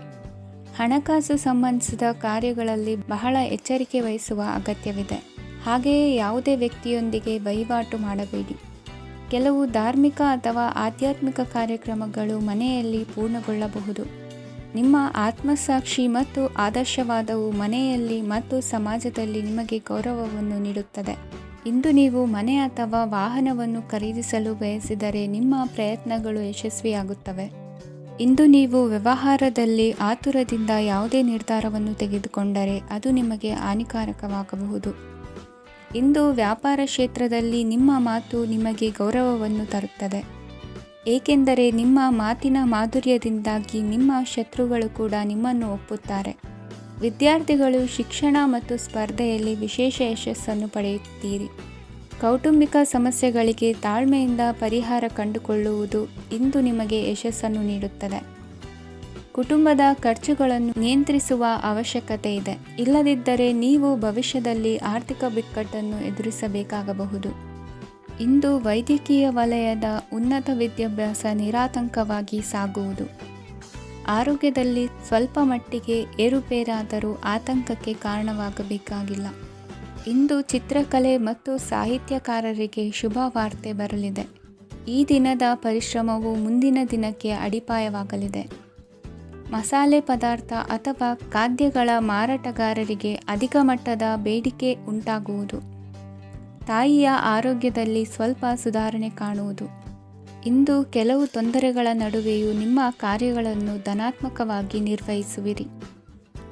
[SPEAKER 1] ಹಣಕಾಸು ಸಂಬಂಧಿಸಿದ ಕಾರ್ಯಗಳಲ್ಲಿ ಬಹಳ ಎಚ್ಚರಿಕೆ ವಹಿಸುವ ಅಗತ್ಯವಿದೆ. ಹಾಗೆಯೇ ಯಾವುದೇ ವ್ಯಕ್ತಿಯೊಂದಿಗೆ ವಹಿವಾಟು ಮಾಡಬೇಡಿ. ಕೆಲವು ಧಾರ್ಮಿಕ ಅಥವಾ ಆಧ್ಯಾತ್ಮಿಕ ಕಾರ್ಯಕ್ರಮಗಳು ಮನೆಯಲ್ಲಿ ಪೂರ್ಣಗೊಳ್ಳಬಹುದು. ನಿಮ್ಮ ಆತ್ಮಸಾಕ್ಷಿ ಮತ್ತು ಆದರ್ಶವಾದವು ಮನೆಯಲ್ಲಿ ಮತ್ತು ಸಮಾಜದಲ್ಲಿ ನಿಮಗೆ ಗೌರವವನ್ನು ನೀಡುತ್ತದೆ. ಇಂದು ನೀವು ಮನೆ ಅಥವಾ ವಾಹನವನ್ನು ಖರೀದಿಸಲು ಬಯಸಿದರೆ ನಿಮ್ಮ ಪ್ರಯತ್ನಗಳು ಯಶಸ್ವಿಯಾಗುತ್ತವೆ. ಇಂದು ನೀವು ವ್ಯವಹಾರದಲ್ಲಿ ಆತುರದಿಂದ ಯಾವುದೇ ನಿರ್ಧಾರವನ್ನು ತೆಗೆದುಕೊಂಡರೆ ಅದು ನಿಮಗೆ ಹಾನಿಕಾರಕವಾಗಬಹುದು. ಇಂದು ವ್ಯಾಪಾರ ಕ್ಷೇತ್ರದಲ್ಲಿ ನಿಮ್ಮ ಮಾತು ನಿಮಗೆ ಗೌರವವನ್ನು ತರುತ್ತದೆ. ಏಕೆಂದರೆ ನಿಮ್ಮ ಮಾತಿನ ಮಾಧುರ್ಯದಿಂದಾಗಿ ನಿಮ್ಮ ಶತ್ರುಗಳು ಕೂಡ ನಿಮ್ಮನ್ನು ಒಪ್ಪುತ್ತಾರೆ. ವಿದ್ಯಾರ್ಥಿಗಳು ಶಿಕ್ಷಣ ಮತ್ತು ಸ್ಪರ್ಧೆಯಲ್ಲಿ ವಿಶೇಷ ಯಶಸ್ಸನ್ನು ಪಡೆಯುತ್ತೀರಿ. ಕೌಟುಂಬಿಕ ಸಮಸ್ಯೆಗಳಿಗೆ ತಾಳ್ಮೆಯಿಂದ ಪರಿಹಾರ ಕಂಡುಕೊಳ್ಳುವುದು ಇಂದು ನಿಮಗೆ ಯಶಸ್ಸನ್ನು ನೀಡುತ್ತದೆ. ಕುಟುಂಬದ ಖರ್ಚುಗಳನ್ನು ನಿಯಂತ್ರಿಸುವ ಅವಶ್ಯಕತೆ ಇದೆ. ಇಲ್ಲದಿದ್ದರೆ ನೀವು ಭವಿಷ್ಯದಲ್ಲಿ ಆರ್ಥಿಕ ಬಿಕ್ಕಟ್ಟನ್ನು ಎದುರಿಸಬೇಕಾಗಬಹುದು. ಇಂದು ವೈದ್ಯಕೀಯ ವಲಯದ ಉನ್ನತ ವಿದ್ಯಾಭ್ಯಾಸ ನಿರಾತಂಕವಾಗಿ ಸಾಗುವುದು. ಆರೋಗ್ಯದಲ್ಲಿ ಸ್ವಲ್ಪ ಮಟ್ಟಿಗೆ ಏರುಪೇರಾದರೂ ಆತಂಕಕ್ಕೆ ಕಾರಣವಾಗಬೇಕಾಗಿಲ್ಲ. ಇಂದು ಚಿತ್ರಕಲೆ ಮತ್ತು ಸಾಹಿತ್ಯಕಾರರಿಗೆ ಶುಭ ವಾರ್ತೆ ಬರಲಿದೆ. ಈ ದಿನದ ಪರಿಶ್ರಮವು ಮುಂದಿನ ದಿನಕ್ಕೆ ಅಡಿಪಾಯವಾಗಲಿದೆ. ಮಸಾಲೆ ಪದಾರ್ಥ ಅಥವಾ ಖಾದ್ಯಗಳ ಮಾರಾಟಗಾರರಿಗೆ ಅಧಿಕ ಮಟ್ಟದ ಬೇಡಿಕೆ ಉಂಟಾಗುವುದು. ತಾಯಿಯ ಆರೋಗ್ಯದಲ್ಲಿ ಸ್ವಲ್ಪ ಸುಧಾರಣೆ ಕಾಣುವುದು. ಇಂದು ಕೆಲವು ತೊಂದರೆಗಳ ನಡುವೆಯೂ ನಿಮ್ಮ ಕಾರ್ಯಗಳನ್ನು ಧನಾತ್ಮಕವಾಗಿ ನಿರ್ವಹಿಸುವಿರಿ.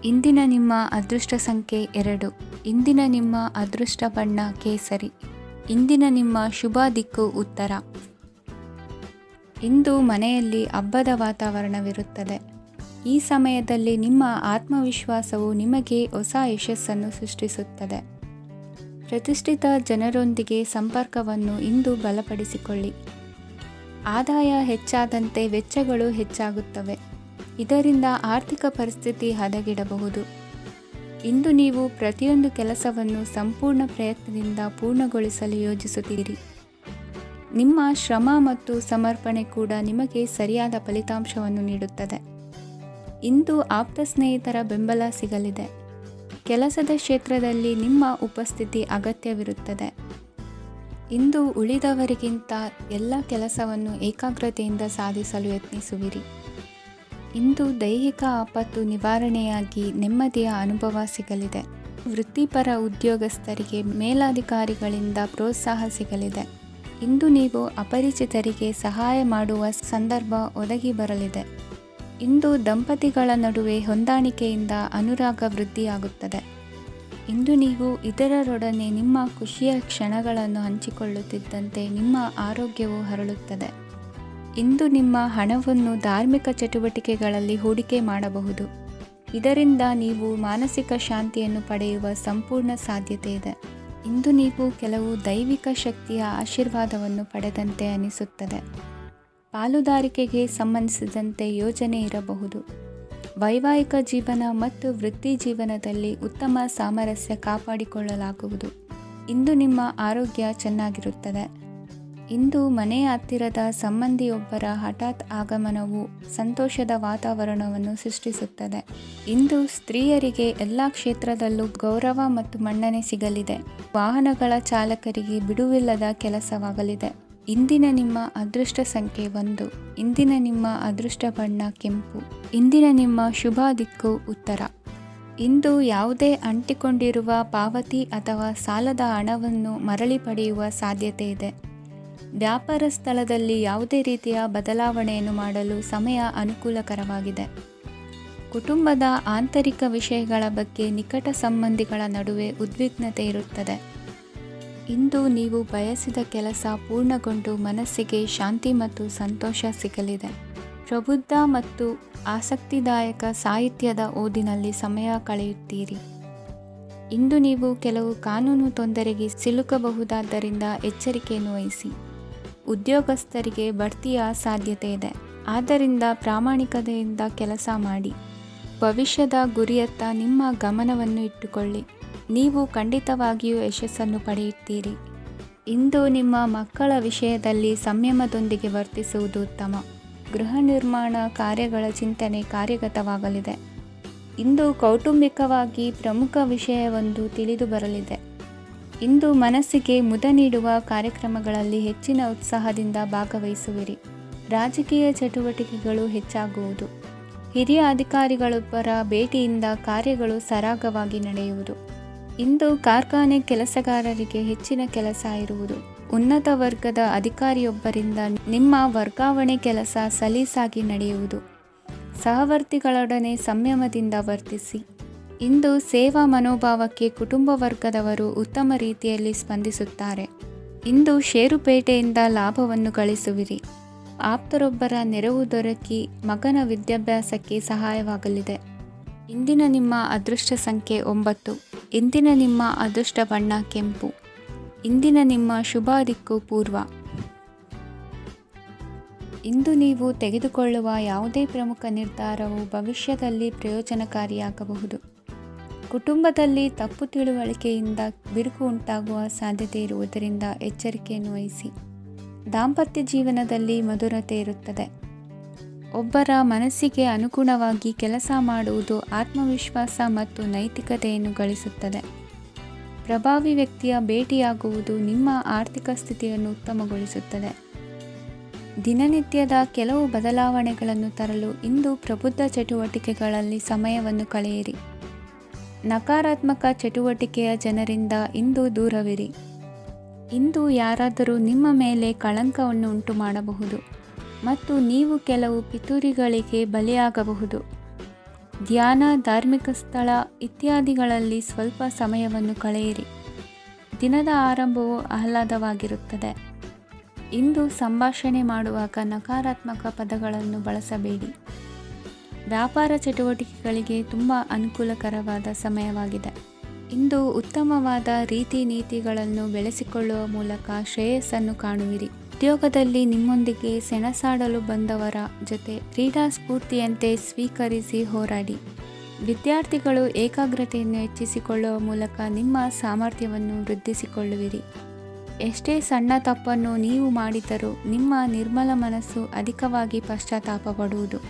[SPEAKER 1] ಇಂದಿನ ನಿಮ್ಮ ಅದೃಷ್ಟ ಸಂಖ್ಯೆ 2. ಇಂದಿನ ನಿಮ್ಮ ಅದೃಷ್ಟ ಬಣ್ಣ ಕೇಸರಿ. ಇಂದಿನ ನಿಮ್ಮ ಶುಭ ದಿಕ್ಕು ಉತ್ತರ. ಇಂದು ಮನೆಯಲ್ಲಿ ಹಬ್ಬದ ವಾತಾವರಣವಿರುತ್ತದೆ. ಈ ಸಮಯದಲ್ಲಿ ನಿಮ್ಮ ಆತ್ಮವಿಶ್ವಾಸವು ನಿಮಗೆ ಹೊಸ ಯಶಸ್ಸನ್ನು ಸೃಷ್ಟಿಸುತ್ತದೆ. ಪ್ರತಿಷ್ಠಿತ ಜನರೊಂದಿಗೆ ಸಂಪರ್ಕವನ್ನು ಇಂದು ಬಲಪಡಿಸಿಕೊಳ್ಳಿ. ಆದಾಯ ಹೆಚ್ಚಾದಂತೆ ವೆಚ್ಚಗಳು ಹೆಚ್ಚಾಗುತ್ತವೆ. ಇದರಿಂದ ಆರ್ಥಿಕ ಪರಿಸ್ಥಿತಿ ಹದಗೆಡಬಹುದು. ಇಂದು ನೀವು ಪ್ರತಿಯೊಂದು ಕೆಲಸವನ್ನು ಸಂಪೂರ್ಣ ಪ್ರಯತ್ನದಿಂದ ಪೂರ್ಣಗೊಳಿಸಲು ಯೋಜಿಸುತ್ತೀರಿ. ನಿಮ್ಮ ಶ್ರಮ ಮತ್ತು ಸಮರ್ಪಣೆ ಕೂಡ ನಿಮಗೆ ಸರಿಯಾದ ಫಲಿತಾಂಶವನ್ನು ನೀಡುತ್ತದೆ. ಇಂದು ಆಪ್ತ ಸ್ನೇಹಿತರ ಬೆಂಬಲ ಸಿಗಲಿದೆ. ಕೆಲಸದ ಕ್ಷೇತ್ರದಲ್ಲಿ ನಿಮ್ಮ ಉಪಸ್ಥಿತಿ ಅಗತ್ಯವಿರುತ್ತದೆ. ಇಂದು ಉಳಿದವರಿಗಿಂತ ಎಲ್ಲ ಕೆಲಸವನ್ನು ಏಕಾಗ್ರತೆಯಿಂದ ಸಾಧಿಸಲು ಯತ್ನಿಸುವಿರಿ. ಇಂದು ದೈಹಿಕ ಆಪತ್ತು ನಿವಾರಣೆಯಾಗಿ ನೆಮ್ಮದಿಯ ಅನುಭವ ಸಿಗಲಿದೆ. ವೃತ್ತಿಪರ ಉದ್ಯೋಗಸ್ಥರಿಗೆ ಮೇಲಾಧಿಕಾರಿಗಳಿಂದ ಪ್ರೋತ್ಸಾಹ ಸಿಗಲಿದೆ. ಇಂದು ನೀವು ಅಪರಿಚಿತರಿಗೆ ಸಹಾಯ ಮಾಡುವ ಸಂದರ್ಭ ಒದಗಿ ಬರಲಿದೆ. ಇಂದು ದಂಪತಿಗಳ ನಡುವೆ ಹೊಂದಾಣಿಕೆಯಿಂದ ಅನುರಾಗ ವೃದ್ಧಿಯಾಗುತ್ತದೆ. ಇಂದು ನೀವು ಇತರರೊಡನೆ ನಿಮ್ಮ ಖುಷಿಯ ಕ್ಷಣಗಳನ್ನು ಹಂಚಿಕೊಳ್ಳುತ್ತಿದ್ದಂತೆ ನಿಮ್ಮ ಆರೋಗ್ಯವು ಹರಳುತ್ತದೆ. ಇಂದು ನಿಮ್ಮ ಹಣವನ್ನು ಧಾರ್ಮಿಕ ಚಟುವಟಿಕೆಗಳಲ್ಲಿ ಹೂಡಿಕೆ ಮಾಡಬಹುದು. ಇದರಿಂದ ನೀವು ಮಾನಸಿಕ ಶಾಂತಿಯನ್ನು ಪಡೆಯುವ ಸಂಪೂರ್ಣ ಸಾಧ್ಯತೆ ಇದೆ. ಇಂದು ನೀವು ಕೆಲವು ದೈವಿಕ ಶಕ್ತಿಯ ಆಶೀರ್ವಾದವನ್ನು ಪಡೆದಂತೆ ಅನಿಸುತ್ತದೆ. ಪಾಲುದಾರಿಕೆಗೆ ಸಂಬಂಧಿಸಿದಂತೆ ಯೋಜನೆ ಇರಬಹುದು. ವೈವಾಹಿಕ ಜೀವನ ಮತ್ತು ವೃತ್ತಿ ಜೀವನದಲ್ಲಿ ಉತ್ತಮ ಸಾಮರಸ್ಯ ಕಾಪಾಡಿಕೊಳ್ಳಲಾಗುವುದು. ಇಂದು ನಿಮ್ಮ ಆರೋಗ್ಯ ಚೆನ್ನಾಗಿರುತ್ತದೆ. ಇಂದು ಮನೆಯ ಹತ್ತಿರದ ಸಂಬಂಧಿಯೊಬ್ಬರ ಹಠಾತ್ ಆಗಮನವು ಸಂತೋಷದ ವಾತಾವರಣವನ್ನು ಸೃಷ್ಟಿಸುತ್ತದೆ. ಇಂದು ಸ್ತ್ರೀಯರಿಗೆ ಎಲ್ಲ ಕ್ಷೇತ್ರದಲ್ಲೂ ಗೌರವ ಮತ್ತು ಮನ್ನಣೆ ಸಿಗಲಿದೆ. ವಾಹನಗಳ ಚಾಲಕರಿಗೆ ಬಿಡುವಿಲ್ಲದ ಕೆಲಸವಾಗಲಿದೆ. ಇಂದಿನ ನಿಮ್ಮ ಅದೃಷ್ಟ ಸಂಖ್ಯೆ 1. ಇಂದಿನ ನಿಮ್ಮ ಅದೃಷ್ಟ ಬಣ್ಣ ಕೆಂಪು. ಇಂದಿನ ನಿಮ್ಮ ಶುಭ ದಿಕ್ಕು ಉತ್ತರ. ಇಂದು ಯಾವುದೇ ಅಂಟಿಕೊಂಡಿರುವ ಪಾವತಿ ಅಥವಾ ಸಾಲದ ಹಣವನ್ನು ಮರಳಿ ಪಡೆಯುವ ಸಾಧ್ಯತೆ ಇದೆ. ವ್ಯಾಪಾರ ಸ್ಥಳದಲ್ಲಿ ಯಾವುದೇ ರೀತಿಯ ಬದಲಾವಣೆಯನ್ನು ಮಾಡಲು ಸಮಯ ಅನುಕೂಲಕರವಾಗಿದೆ. ಕುಟುಂಬದ ಆಂತರಿಕ ವಿಷಯಗಳ ಬಗ್ಗೆ ನಿಕಟ ಸಂಬಂಧಿಗಳ ನಡುವೆ ಉದ್ವಿಗ್ನತೆ ಇರುತ್ತದೆ. ಇಂದು ನೀವು ಬಯಸಿದ ಕೆಲಸ ಪೂರ್ಣಗೊಂಡು ಮನಸ್ಸಿಗೆ ಶಾಂತಿ ಮತ್ತು ಸಂತೋಷ ಸಿಗಲಿದೆ. ಪ್ರಬುದ್ಧ ಮತ್ತು ಆಸಕ್ತಿದಾಯಕ ಸಾಹಿತ್ಯದ ಓದಿನಲ್ಲಿ ಸಮಯ ಕಳೆಯುತ್ತೀರಿ. ಇಂದು ನೀವು ಕೆಲವು ಕಾನೂನು ತೊಂದರೆಗೆ ಸಿಲುಕಬಹುದಾದ್ದರಿಂದ ಎಚ್ಚರಿಕೆಯನ್ನು ವಹಿಸಿ. ಉದ್ಯೋಗಸ್ಥರಿಗೆ ಬಡ್ತಿಯ ಸಾಧ್ಯತೆ ಇದೆ. ಆದ್ದರಿಂದ ಪ್ರಾಮಾಣಿಕತೆಯಿಂದ ಕೆಲಸ ಮಾಡಿ. ಭವಿಷ್ಯದ ಗುರಿಯತ್ತ ನಿಮ್ಮ ಗಮನವನ್ನು ಇಟ್ಟುಕೊಳ್ಳಿ. ನೀವು ಖಂಡಿತವಾಗಿಯೂ ಯಶಸ್ಸನ್ನು ಪಡೆಯುತ್ತೀರಿ. ಇಂದು ನಿಮ್ಮ ಮಕ್ಕಳ ವಿಷಯದಲ್ಲಿ ಸಂಯಮದೊಂದಿಗೆ ವರ್ತಿಸುವುದು ಉತ್ತಮ. ಗೃಹ ನಿರ್ಮಾಣ ಕಾರ್ಯಗಳ ಚಿಂತನೆ ಕಾರ್ಯಗತವಾಗಲಿದೆ. ಇಂದು ಕೌಟುಂಬಿಕವಾಗಿ ಪ್ರಮುಖ ವಿಷಯವೊಂದು ತಿಳಿದು ಬರಲಿದೆ. ಇಂದು ಮನಸ್ಸಿಗೆ ಮುದ ನೀಡುವ ಕಾರ್ಯಕ್ರಮಗಳಲ್ಲಿ ಹೆಚ್ಚಿನ ಉತ್ಸಾಹದಿಂದ ಭಾಗವಹಿಸುವಿರಿ. ರಾಜಕೀಯ ಚಟುವಟಿಕೆಗಳು ಹೆಚ್ಚಾಗುವುದು. ಹಿರಿಯ ಅಧಿಕಾರಿಗಳೊಬ್ಬರ ಭೇಟಿಯಿಂದ ಕಾರ್ಯಗಳು ಸರಾಗವಾಗಿ ನಡೆಯುವುದು. ಇಂದು ಕಾರ್ಖಾನೆ ಕೆಲಸಗಾರರಿಗೆ ಹೆಚ್ಚಿನ ಕೆಲಸ ಇರುವುದು. ಉನ್ನತ ವರ್ಗದ ಅಧಿಕಾರಿಯೊಬ್ಬರಿಂದ ನಿಮ್ಮ ವರ್ಗಾವಣೆ ಕೆಲಸ ಸಲೀಸಾಗಿ ನಡೆಯುವುದು. ಸಹವರ್ತಿಗಳೊಡನೆ ಸಂಯಮದಿಂದ ವರ್ತಿಸಿ. ಇಂದು ಸೇವಾ ಮನೋಭಾವಕ್ಕೆ ಕುಟುಂಬ ವರ್ಗದವರು ಉತ್ತಮ ರೀತಿಯಲ್ಲಿ ಸ್ಪಂದಿಸುತ್ತಾರೆ. ಇಂದು ಷೇರುಪೇಟೆಯಿಂದ ಲಾಭವನ್ನು ಗಳಿಸುವಿರಿ. ಆಪ್ತರೊಬ್ಬರ ನೆರವು ದೊರಕಿ ಮಗನ ವಿದ್ಯಾಭ್ಯಾಸಕ್ಕೆ ಸಹಾಯವಾಗಲಿದೆ. ಇಂದಿನ ನಿಮ್ಮ ಅದೃಷ್ಟ ಸಂಖ್ಯೆ 9. ಇಂದಿನ ನಿಮ್ಮ ಅದೃಷ್ಟ ಬಣ್ಣ ಕೆಂಪು. ಇಂದಿನ ನಿಮ್ಮ ಶುಭ ದಿಕ್ಕು ಪೂರ್ವ. ಇಂದು ನೀವು ತೆಗೆದುಕೊಳ್ಳುವ ಯಾವುದೇ ಪ್ರಮುಖ ನಿರ್ಧಾರವು ಭವಿಷ್ಯದಲ್ಲಿ ಪ್ರಯೋಜನಕಾರಿಯಾಗಬಹುದು. ಕುಟುಂಬದಲ್ಲಿ ತಪ್ಪು ತಿಳುವಳಿಕೆಯಿಂದ ಬಿರುಕು ಉಂಟಾಗುವ ಸಾಧ್ಯತೆ ಇರುವುದರಿಂದ ಎಚ್ಚರಿಕೆಯನ್ನು ವಹಿಸಿ. ದಾಂಪತ್ಯ ಜೀವನದಲ್ಲಿ ಮಧುರತೆ ಇರುತ್ತದೆ. ಒಬ್ಬರ ಮನಸ್ಸಿಗೆ ಅನುಗುಣವಾಗಿ ಕೆಲಸ ಮಾಡುವುದು ಆತ್ಮವಿಶ್ವಾಸ ಮತ್ತು ನೈತಿಕತೆಯನ್ನು ಗಳಿಸುತ್ತದೆ. ಪ್ರಭಾವಿ ವ್ಯಕ್ತಿಯ ಭೇಟಿಯಾಗುವುದು ನಿಮ್ಮ ಆರ್ಥಿಕ ಸ್ಥಿತಿಯನ್ನು ಉತ್ತಮಗೊಳಿಸುತ್ತದೆ. ದಿನನಿತ್ಯದ ಕೆಲವು ಬದಲಾವಣೆಗಳನ್ನು ತರಲು ಇಂದು ಪ್ರಬುದ್ಧ ಚಟುವಟಿಕೆಗಳಲ್ಲಿ ಸಮಯವನ್ನು ಕಳೆಯಿರಿ. ನಕಾರಾತ್ಮಕ ಚಟುವಟಿಕೆಯ ಜನರಿಂದ ಇಂದು ದೂರವಿರಿ. ಇಂದು ಯಾರಾದರೂ ನಿಮ್ಮ ಮೇಲೆ ಕಳಂಕವನ್ನು ಉಂಟು ಮಾಡಬಹುದು ಮತ್ತು ನೀವು ಕೆಲವು ಪಿತೂರಿಗಳಿಗೆ ಬಲಿಯಾಗಬಹುದು. ಧ್ಯಾನ, ಧಾರ್ಮಿಕ ಸ್ಥಳ ಇತ್ಯಾದಿಗಳಲ್ಲಿ ಸ್ವಲ್ಪ ಸಮಯವನ್ನು ಕಳೆಯಿರಿ. ದಿನದ ಆರಂಭವು ಆಹ್ಲಾದವಾಗಿರುತ್ತದೆ. ಇಂದು ಸಂಭಾಷಣೆ ಮಾಡುವಾಗ ನಕಾರಾತ್ಮಕ ಪದಗಳನ್ನು ಬಳಸಬೇಡಿ. ವ್ಯಾಪಾರ ಚಟುವಟಿಕೆಗಳಿಗೆ ತುಂಬ ಅನುಕೂಲಕರವಾದ ಸಮಯವಾಗಿದೆ. ಇಂದು ಉತ್ತಮವಾದ ರೀತಿ ನೀತಿಗಳನ್ನು ಬೆಳೆಸಿಕೊಳ್ಳುವ ಮೂಲಕ ಶ್ರೇಯಸ್ಸನ್ನು ಕಾಣುವಿರಿ. ಉದ್ಯೋಗದಲ್ಲಿ ನಿಮ್ಮೊಂದಿಗೆ ಸೆಣಸಾಡಲು ಬಂದವರ ಜೊತೆ ಕ್ರೀಡಾ ಸ್ಫೂರ್ತಿಯಂತೆ ಸ್ವೀಕರಿಸಿ ಹೋರಾಡಿ. ವಿದ್ಯಾರ್ಥಿಗಳು ಏಕಾಗ್ರತೆಯನ್ನು ಹೆಚ್ಚಿಸಿಕೊಳ್ಳುವ ಮೂಲಕ ನಿಮ್ಮ ಸಾಮರ್ಥ್ಯವನ್ನು ವೃದ್ಧಿಸಿಕೊಳ್ಳುವಿರಿ. ಎಷ್ಟೇ ಸಣ್ಣ ತಪ್ಪನ್ನು ನೀವು ಮಾಡಿದರೂ ನಿಮ್ಮ ನಿರ್ಮಲ ಮನಸ್ಸು ಅಧಿಕವಾಗಿ ಪಶ್ಚಾತ್ತಾಪ ಪಡುವುದು.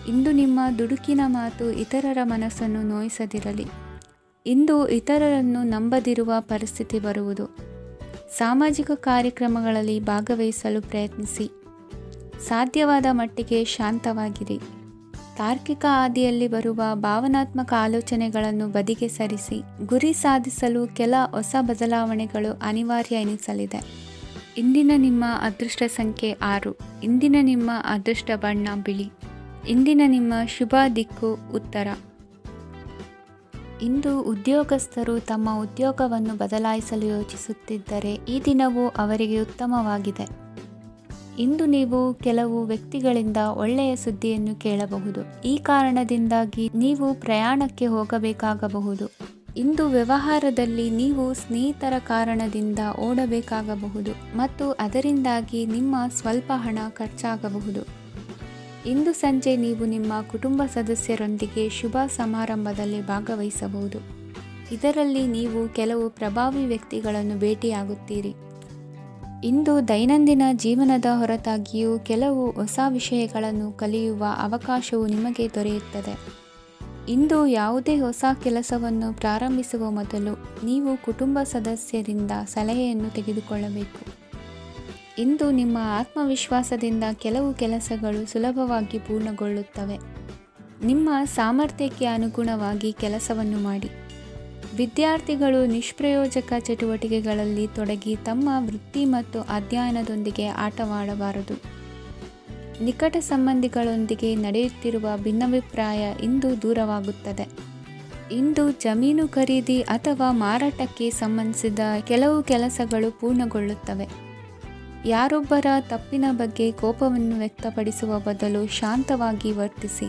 [SPEAKER 1] ಇಂದು ನಿಮ್ಮ ದುಡುಕಿನ ಮಾತು ಇತರರ ಮನಸ್ಸನ್ನು ನೋಯಿಸದಿರಲಿ. ಇಂದು ಇತರರನ್ನು ನಂಬದಿರುವ ಪರಿಸ್ಥಿತಿ ಬರುವುದು. ಸಾಮಾಜಿಕ ಕಾರ್ಯಕ್ರಮಗಳಲ್ಲಿ ಭಾಗವಹಿಸಲು ಪ್ರಯತ್ನಿಸಿ. ಸಾಧ್ಯವಾದ ಮಟ್ಟಿಗೆ ಶಾಂತವಾಗಿರಿ. ತಾರ್ಕಿಕ ಹಾದಿಯಲ್ಲಿ ಬರುವ ಭಾವನಾತ್ಮಕ ಆಲೋಚನೆಗಳನ್ನು ಬದಿಗೆ ಸರಿಸಿ. ಗುರಿ ಸಾಧಿಸಲು ಕೆಲ ಹೊಸ ಬದಲಾವಣೆಗಳು ಅನಿವಾರ್ಯ ಎನಿಸಲಿದೆ. ಇಂದಿನ ನಿಮ್ಮ ಅದೃಷ್ಟ ಸಂಖ್ಯೆ 6. ಇಂದಿನ ನಿಮ್ಮ ಅದೃಷ್ಟ ಬಣ್ಣ ಬಿಳಿ. ಇಂದಿನ ನಿಮ್ಮ ಶುಭ ದಿಕ್ಕು ಉತ್ತರ. ಇಂದು ಉದ್ಯೋಗಸ್ಥರು ತಮ್ಮ ಉದ್ಯೋಗವನ್ನು ಬದಲಾಯಿಸಲು ಯೋಚಿಸುತ್ತಿದ್ದರೆ ಈ ದಿನವೂ ಅವರಿಗೆ ಉತ್ತಮವಾಗಿದೆ. ಇಂದು ನೀವು ಕೆಲವು ವ್ಯಕ್ತಿಗಳಿಂದ ಒಳ್ಳೆಯ ಸುದ್ದಿಯನ್ನು ಕೇಳಬಹುದು. ಈ ಕಾರಣದಿಂದಾಗಿ ನೀವು ಪ್ರಯಾಣಕ್ಕೆ ಹೋಗಬೇಕಾಗಬಹುದು. ಇಂದು ವ್ಯವಹಾರದಲ್ಲಿ ನೀವು ಸ್ನೇಹಿತರ ಕಾರಣದಿಂದ ಓಡಬೇಕಾಗಬಹುದು ಮತ್ತು ಅದರಿಂದಾಗಿ ನಿಮ್ಮ ಸ್ವಲ್ಪ ಹಣ ಖರ್ಚಾಗಬಹುದು. ಇಂದು ಸಂಜೆ ನೀವು ನಿಮ್ಮ ಕುಟುಂಬ ಸದಸ್ಯರೊಂದಿಗೆ ಶುಭ ಸಮಾರಂಭದಲ್ಲಿ ಭಾಗವಹಿಸಬಹುದು. ಇದರಲ್ಲಿ ನೀವು ಕೆಲವು ಪ್ರಭಾವಿ ವ್ಯಕ್ತಿಗಳನ್ನು ಭೇಟಿಯಾಗುತ್ತೀರಿ. ಇಂದು ದೈನಂದಿನ ಜೀವನದ ಹೊರತಾಗಿಯೂ ಕೆಲವು ಹೊಸ ವಿಷಯಗಳನ್ನು ಕಲಿಯುವ ಅವಕಾಶವು ನಿಮಗೆ ದೊರೆಯುತ್ತದೆ. ಇಂದು ಯಾವುದೇ ಹೊಸ ಕೆಲಸವನ್ನು ಪ್ರಾರಂಭಿಸುವ ಮೊದಲು ನೀವು ಕುಟುಂಬ ಸದಸ್ಯರಿಂದ ಸಲಹೆಯನ್ನು ತೆಗೆದುಕೊಳ್ಳಬೇಕು. ಇಂದು ನಿಮ್ಮ ಆತ್ಮವಿಶ್ವಾಸದಿಂದ ಕೆಲವು ಕೆಲಸಗಳು ಸುಲಭವಾಗಿ ಪೂರ್ಣಗೊಳ್ಳುತ್ತವೆ. ನಿಮ್ಮ ಸಾಮರ್ಥ್ಯಕ್ಕೆ ಅನುಗುಣವಾಗಿ ಕೆಲಸವನ್ನು ಮಾಡಿ. ವಿದ್ಯಾರ್ಥಿಗಳು ನಿಷ್ಪ್ರಯೋಜಕ ಚಟುವಟಿಕೆಗಳಲ್ಲಿ ತೊಡಗಿ ತಮ್ಮ ವೃತ್ತಿ ಮತ್ತು ಅಧ್ಯಯನದೊಂದಿಗೆ ಆಟವಾಡಬಾರದು. ನಿಕಟ ಸಂಬಂಧಿಗಳೊಂದಿಗೆ ನಡೆಯುತ್ತಿರುವ ಭಿನ್ನಾಭಿಪ್ರಾಯ ಇಂದು ದೂರವಾಗುತ್ತದೆ. ಇಂದು ಜಮೀನು ಖರೀದಿ ಅಥವಾ ಮಾರಾಟಕ್ಕೆ ಸಂಬಂಧಿಸಿದ ಕೆಲವು ಕೆಲಸಗಳು ಪೂರ್ಣಗೊಳ್ಳುತ್ತವೆ. ಯಾರೊಬ್ಬರ ತಪ್ಪಿನ ಬಗ್ಗೆ ಕೋಪವನ್ನು ವ್ಯಕ್ತಪಡಿಸುವ ಬದಲು ಶಾಂತವಾಗಿ ವರ್ತಿಸಿ.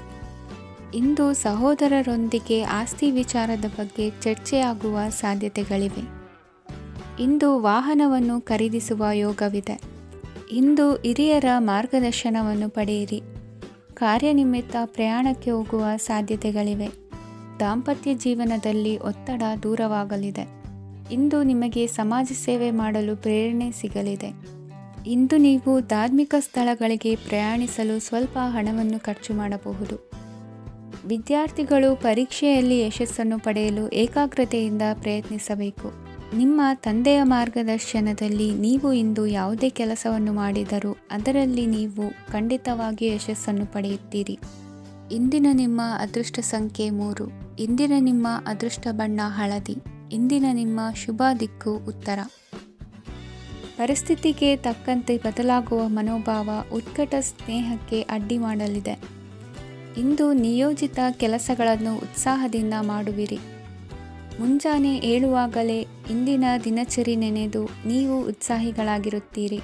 [SPEAKER 1] ಇಂದು ಸಹೋದರರೊಂದಿಗೆ ಆಸ್ತಿ ವಿಚಾರದ ಬಗ್ಗೆ ಚರ್ಚೆಯಾಗುವ ಸಾಧ್ಯತೆಗಳಿವೆ. ಇಂದು ವಾಹನವನ್ನು ಖರೀದಿಸುವ ಯೋಗವಿದೆ. ಇಂದು ಹಿರಿಯರ ಮಾರ್ಗದರ್ಶನವನ್ನು ಪಡೆಯಿರಿ. ಕಾರ್ಯನಿಮಿತ್ತ ಪ್ರಯಾಣಕ್ಕೆ ಹೋಗುವ ಸಾಧ್ಯತೆಗಳಿವೆ. ದಾಂಪತ್ಯ ಜೀವನದಲ್ಲಿ ಒತ್ತಡ ದೂರವಾಗಲಿದೆ. ಇಂದು ನಿಮಗೆ ಸಮಾಜ ಸೇವೆ ಮಾಡಲು ಪ್ರೇರಣೆ ಸಿಗಲಿದೆ. ಇಂದು ನೀವು ಧಾರ್ಮಿಕ ಸ್ಥಳಗಳಿಗೆ ಪ್ರಯಾಣಿಸಲು ಸ್ವಲ್ಪ ಹಣವನ್ನು ಖರ್ಚು ಮಾಡಬಹುದು. ವಿದ್ಯಾರ್ಥಿಗಳು ಪರೀಕ್ಷೆಯಲ್ಲಿ ಯಶಸ್ಸನ್ನು ಪಡೆಯಲು ಏಕಾಗ್ರತೆಯಿಂದ ಪ್ರಯತ್ನಿಸಬೇಕು. ನಿಮ್ಮ ತಂದೆಯ ಮಾರ್ಗದರ್ಶನದಲ್ಲಿ ನೀವು ಇಂದು ಯಾವುದೇ ಕೆಲಸವನ್ನು ಮಾಡಿದರೂ ಅದರಲ್ಲಿ ನೀವು ಖಂಡಿತವಾಗಿಯೂ ಯಶಸ್ಸನ್ನು ಪಡೆಯುತ್ತೀರಿ. ಇಂದಿನ ನಿಮ್ಮ ಅದೃಷ್ಟ ಸಂಖ್ಯೆ 3. ಇಂದಿನ ನಿಮ್ಮ ಅದೃಷ್ಟ ಬಣ್ಣ ಹಳದಿ. ಇಂದಿನ ನಿಮ್ಮ ಶುಭ ದಿಕ್ಕು ಉತ್ತರ. ಪರಿಸ್ಥಿತಿಗೆ ತಕ್ಕಂತೆ ಬದಲಾಗುವ ಮನೋಭಾವ ಉತ್ಕಟ ಸ್ನೇಹಕ್ಕೆ ಅಡ್ಡಿ ಮಾಡಲಿದೆ. ಇಂದು ನಿಯೋಜಿತ ಕೆಲಸಗಳನ್ನು ಉತ್ಸಾಹದಿಂದ ಮಾಡುವಿರಿ. ಮುಂಜಾನೆ ಏಳುವಾಗಲೇ ಇಂದಿನ ದಿನಚರಿ ನೆನೆದು ನೀವು ಉತ್ಸಾಹಿಗಳಾಗಿರುತ್ತೀರಿ.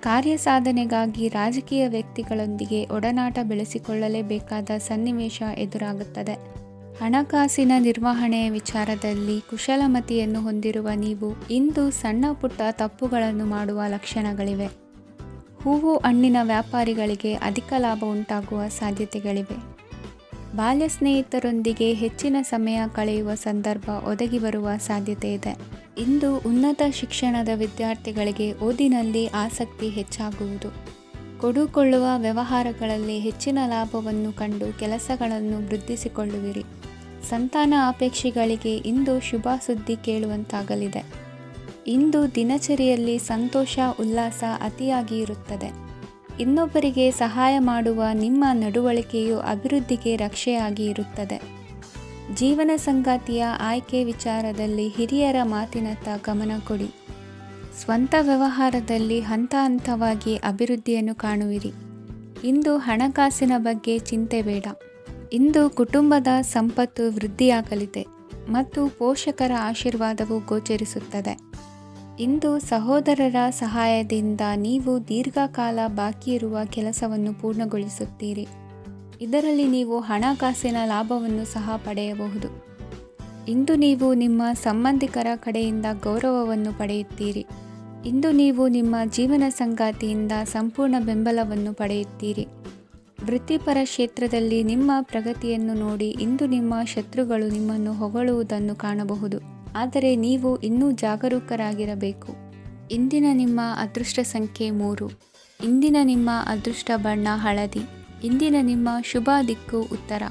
[SPEAKER 1] ಕಾರ್ಯಸಾಧನೆಗಾಗಿ ರಾಜಕೀಯ ವ್ಯಕ್ತಿಗಳೊಂದಿಗೆ ಒಡನಾಟ ಬೆಳೆಸಿಕೊಳ್ಳಲೇಬೇಕಾದ ಸನ್ನಿವೇಶ ಎದುರಾಗುತ್ತದೆ. ಹಣಕಾಸಿನ ನಿರ್ವಹಣೆಯ ವಿಚಾರದಲ್ಲಿ ಕುಶಲಮತಿಯನ್ನು ಹೊಂದಿರುವ ನೀವು ಇಂದು ಸಣ್ಣ ಪುಟ್ಟ ತಪ್ಪುಗಳನ್ನು ಮಾಡುವ ಲಕ್ಷಣಗಳಿವೆ. ಹೂವು ಹಣ್ಣಿನ ವ್ಯಾಪಾರಿಗಳಿಗೆ ಅಧಿಕ ಲಾಭ ಉಂಟಾಗುವ ಸಾಧ್ಯತೆಗಳಿವೆ. ಬಾಲ್ಯ ಸ್ನೇಹಿತರೊಂದಿಗೆ ಹೆಚ್ಚಿನ ಸಮಯ ಕಳೆಯುವ ಸಂದರ್ಭ ಒದಗಿ ಬರುವ ಸಾಧ್ಯತೆ ಇದೆ. ಇಂದು ಉನ್ನತ ಶಿಕ್ಷಣದ ವಿದ್ಯಾರ್ಥಿಗಳಿಗೆ ಓದಿನಲ್ಲಿ ಆಸಕ್ತಿ ಹೆಚ್ಚಾಗುವುದು. ಕೊಡುಕೊಳ್ಳುವ ವ್ಯವಹಾರಗಳಲ್ಲಿ ಹೆಚ್ಚಿನ ಲಾಭವನ್ನು ಕಂಡು ಕೆಲಸಗಳನ್ನು ವೃದ್ಧಿಸಿಕೊಳ್ಳುವಿರಿ. ಸಂತಾನ ಅಪೇಕ್ಷಿಗಳಿಗೆ ಇಂದು ಶುಭ ಸುದ್ದಿ ಕೇಳುವಂತಾಗಲಿದೆ. ಇಂದು ದಿನಚರಿಯಲ್ಲಿ ಸಂತೋಷ ಉಲ್ಲಾಸ ಅತಿಯಾಗಿ ಇರುತ್ತದೆ. ಇನ್ನೊಬ್ಬರಿಗೆ ಸಹಾಯ ಮಾಡುವ ನಿಮ್ಮ ನಡವಳಿಕೆಯು ಅಭಿವೃದ್ಧಿಗೆ ರಕ್ಷೆಯಾಗಿ ಇರುತ್ತದೆ. ಜೀವನ ಸಂಗಾತಿಯ ಆಯ್ಕೆ ವಿಚಾರದಲ್ಲಿ ಹಿರಿಯರ ಮಾತಿನತ್ತ ಗಮನ ಕೊಡಿ. ಸ್ವಂತ ವ್ಯವಹಾರದಲ್ಲಿ ಹಂತ ಹಂತವಾಗಿ ಅಭಿವೃದ್ಧಿಯನ್ನು ಕಾಣುವಿರಿ. ಇಂದು ಹಣಕಾಸಿನ ಬಗ್ಗೆ ಚಿಂತೆ ಬೇಡ. ಇಂದು ಕುಟುಂಬದ ಸಂಪತ್ತು ವೃದ್ಧಿಯಾಗಲಿದೆ. ಮತ್ತು ಪೋಷಕರ ಆಶೀರ್ವಾದವು ಗೋಚರಿಸುತ್ತದೆ. ಇಂದು ಸಹೋದರರ ಸಹಾಯದಿಂದ ನೀವು ದೀರ್ಘಕಾಲ ಬಾಕಿ ಇರುವ ಕೆಲಸವನ್ನು ಪೂರ್ಣಗೊಳಿಸುತ್ತೀರಿ. ಇದರಲ್ಲಿ ನೀವು ಹಣಕಾಸಿನ ಲಾಭವನ್ನು ಸಹ ಪಡೆಯಬಹುದು. ಇಂದು ನೀವು ನಿಮ್ಮ ಸಂಬಂಧಿಕರ ಕಡೆಯಿಂದ ಗೌರವವನ್ನು ಪಡೆಯುತ್ತೀರಿ. ಇಂದು ನೀವು ನಿಮ್ಮ ಜೀವನ ಸಂಗಾತಿಯಿಂದ ಸಂಪೂರ್ಣ ಬೆಂಬಲವನ್ನು ಪಡೆಯುತ್ತೀರಿ. ವೃತ್ತಿಪರ ಕ್ಷೇತ್ರದಲ್ಲಿ ನಿಮ್ಮ ಪ್ರಗತಿಯನ್ನು ನೋಡಿ ಇಂದು ನಿಮ್ಮ ಶತ್ರುಗಳು ನಿಮ್ಮನ್ನು ಹೊಗಳುವುದನ್ನು ಕಾಣಬಹುದು. ಆದರೆ ನೀವು ಇನ್ನೂ ಜಾಗರೂಕರಾಗಿರಬೇಕು. ಇಂದಿನ ನಿಮ್ಮ ಅದೃಷ್ಟ ಸಂಖ್ಯೆ 3. ಇಂದಿನ ನಿಮ್ಮ ಅದೃಷ್ಟ ಬಣ್ಣ ಹಳದಿ. ಇಂದಿನ ನಿಮ್ಮ ಶುಭ ದಿಕ್ಕು ಉತ್ತರ.